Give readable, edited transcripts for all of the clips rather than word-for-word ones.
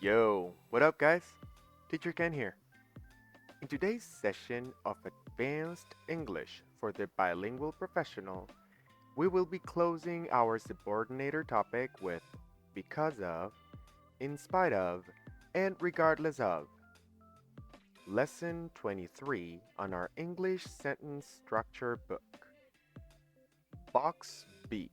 Yo, what up, guys? Teacher Ken here. In today's session of Advanced English for the Bilingual Professional, we will be closing our subordinator topic with because of, in spite of, and regardless of. Lesson 23 on our English sentence structure book. Box B,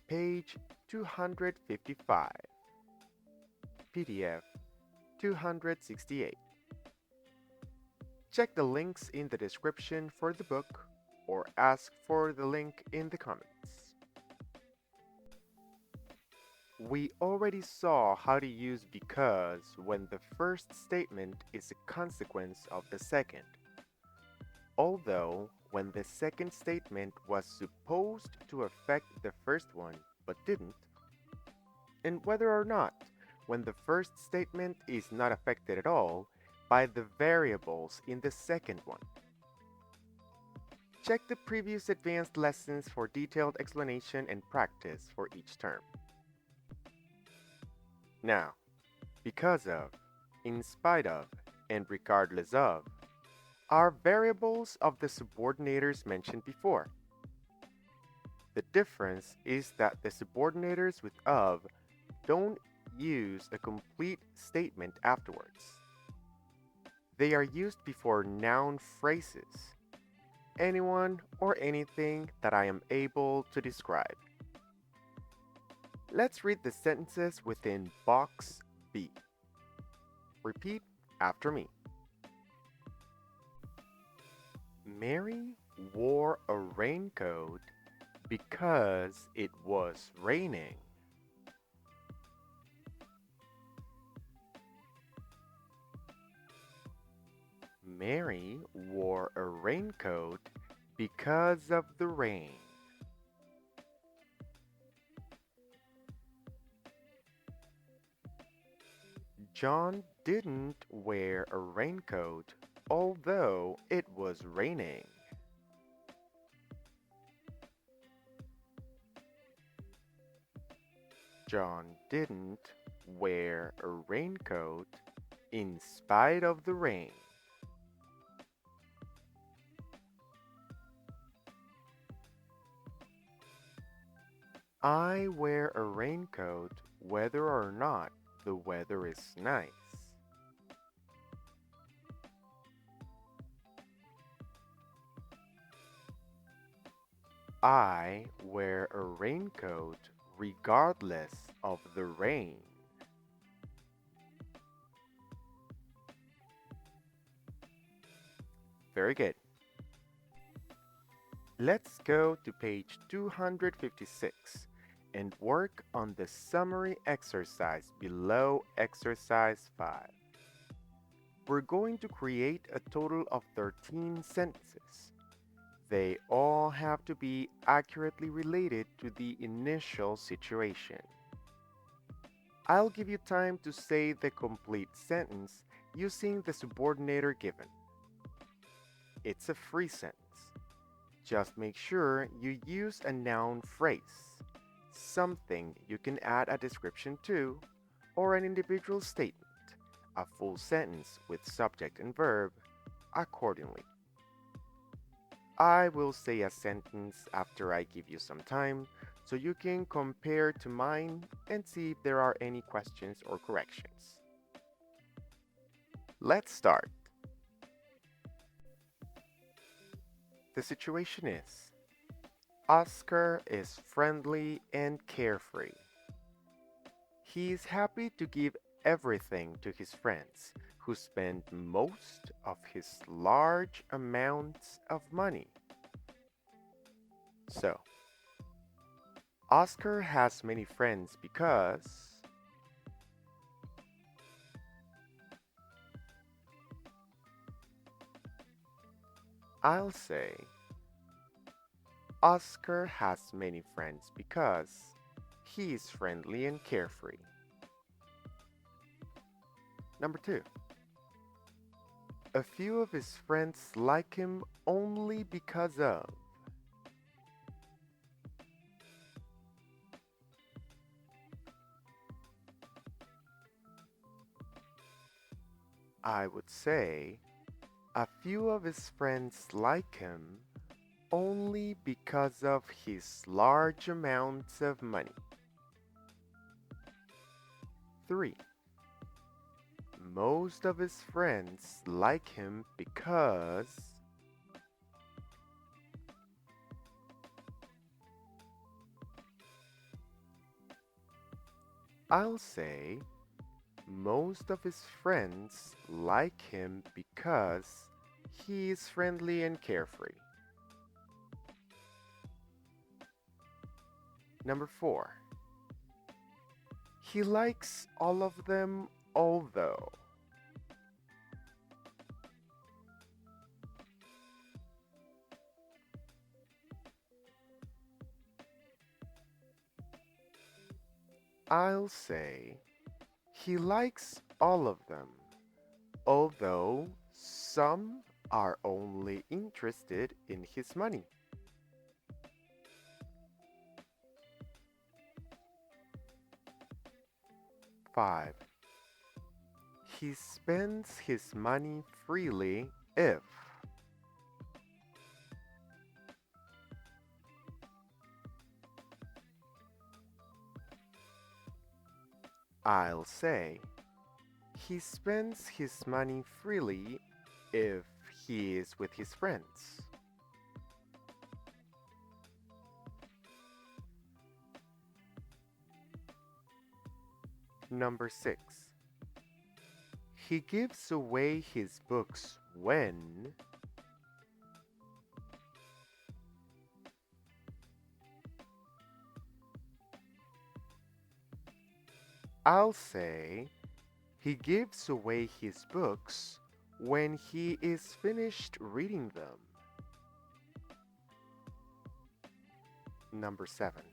page 255, PDF 268. Check the links in the description for the book or ask for the link in the comments. We already saw how to use because when the first statement is a consequence of the second. Although, when the second statement was supposed to affect the first one but didn't, and whether or not, when the first statement is not affected at all by the variables in the second one. Check the previous advanced lessons for detailed explanation and practice for each term. Now, because of, in spite of, and regardless of are variables of the subordinators mentioned before. The difference is that the subordinators with of don't use a complete statement afterwards. They are used before noun phrases, anyone or anything that I am able to describe. Let's read the sentences within box B. Repeat after me. Mary wore a raincoat because it was raining. Mary wore a raincoat because of the rain. John didn't wear a raincoat although it was raining. John didn't wear a raincoat in spite of the rain. I wear a raincoat whether or not the weather is nice. I wear a raincoat regardless of the rain. Very good. Let's go to page 256 and work on the summary exercise below exercise 5. We're going to create a total of 13 sentences. They all have to be accurately related to the initial situation. I'll give you time to say the complete sentence using the subordinator given. It's a free sentence. Just make sure you use a noun phrase, something you can add a description to, or an individual statement, a full sentence with subject and verb, accordingly. I will say a sentence after I give you some time so you can compare to mine and see if there are any questions or corrections. Let's start. The situation is Oscar is friendly and carefree. He is happy to give everything to his friends who spend most of his large amounts of money. So, Oscar has many friends because I'll say Oscar has many friends because he is friendly and carefree. Number 2. A few of his friends like him only because of I would say a few of his friends like him only because of his large amounts of money. 3. Most of his friends like him because I'll say most of his friends like him because he is friendly and carefree. Number 4. He likes all of them, although I'll say he likes all of them, although some are only interested in his money. 5. He spends his money freely if I'll say he spends his money freely if he is with his friends. Number 6. He gives away his books when I'll say he gives away his books when he is finished reading them. Number 7.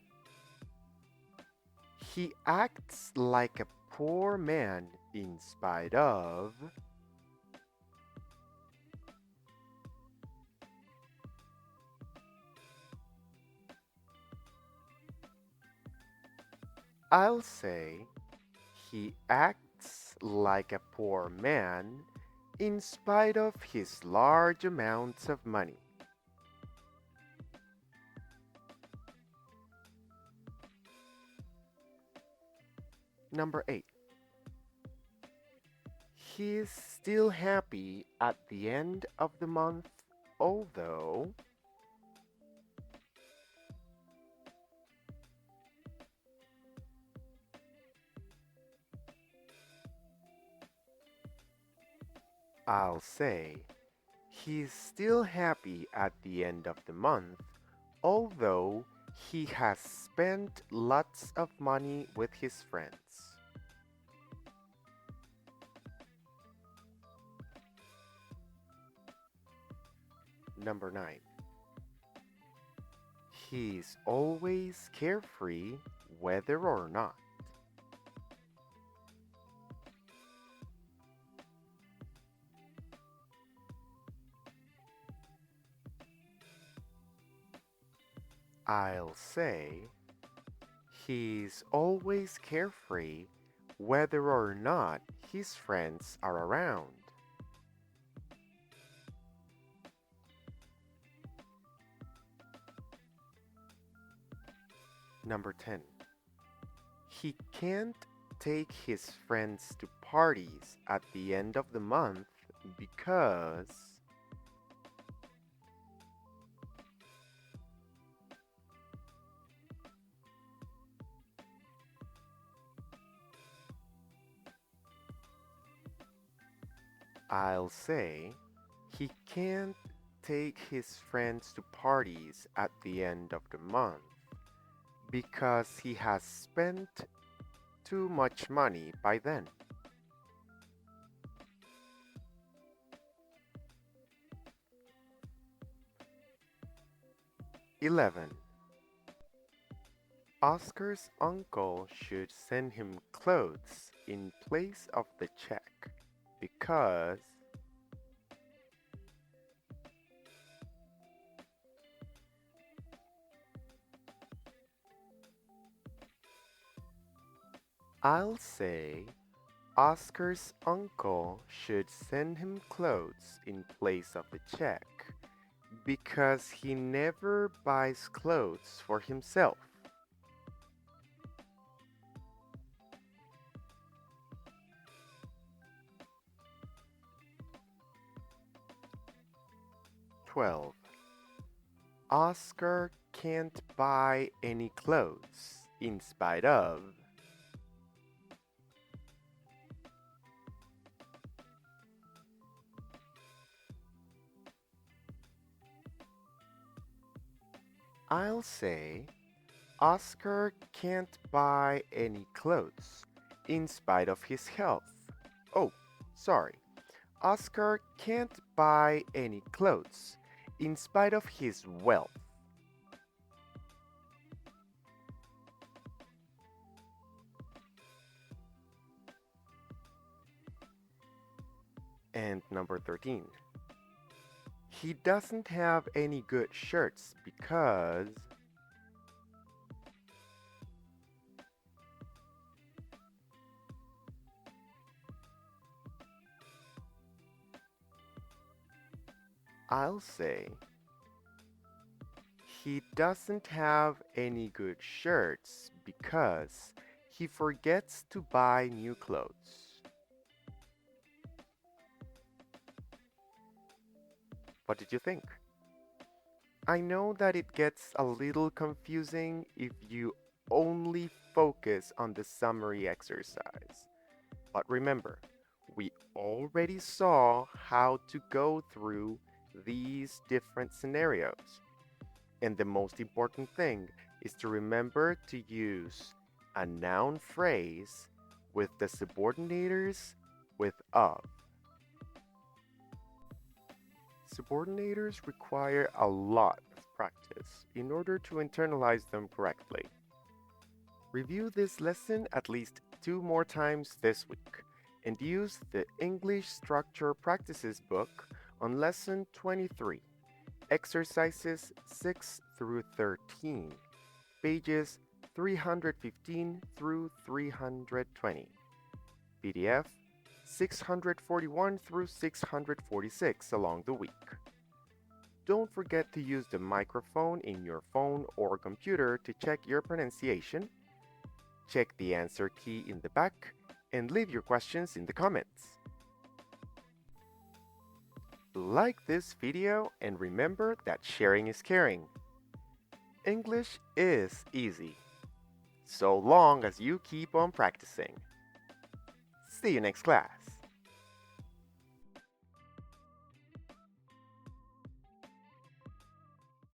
He acts like a poor man in spite of I'll say he acts like a poor man in spite of his large amounts of money. Number 8. He is still happy at the end of the month, although I'll say he is still happy at the end of the month, although he has spent lots of money with his friends. Number 9. He is always carefree whether or not I'll say he's always carefree whether or not his friends are around. Number 10. He can't take his friends to parties at the end of the month because I'll say he can't take his friends to parties at the end of the month because he has spent too much money by then. 11. Oscar's uncle should send him clothes in place of the check because I'll say Oscar's uncle should send him clothes in place of the check because he never buys clothes for himself. 12. Oscar can't buy any clothes in spite of. I'll say Oscar can't buy any clothes in spite of his health. Oh, sorry. Oscar can't buy any clothes in spite of his wealth. And number 13. He doesn't have any good shirts because. I'll say he doesn't have any good shirts because he forgets to buy new clothes. What did you think? I know that it gets a little confusing if you only focus on the summary exercise. But remember, we already saw how to go through these different scenarios. And the most important thing is to remember to use a noun phrase with the subordinators with of. Subordinators require a lot of practice in order to internalize them correctly. Review this lesson at least 2 more times this week and use the English Structure Practices book on Lesson 23, exercises 6 through 13, pages 315 through 320, PDF 641 through 646 along the week. Don't forget to use the microphone in your phone or computer to check your pronunciation. Check the answer key in the back and leave your questions in the comments. Like this video and remember that sharing is caring. English is easy, so long as you keep on practicing. See you next class.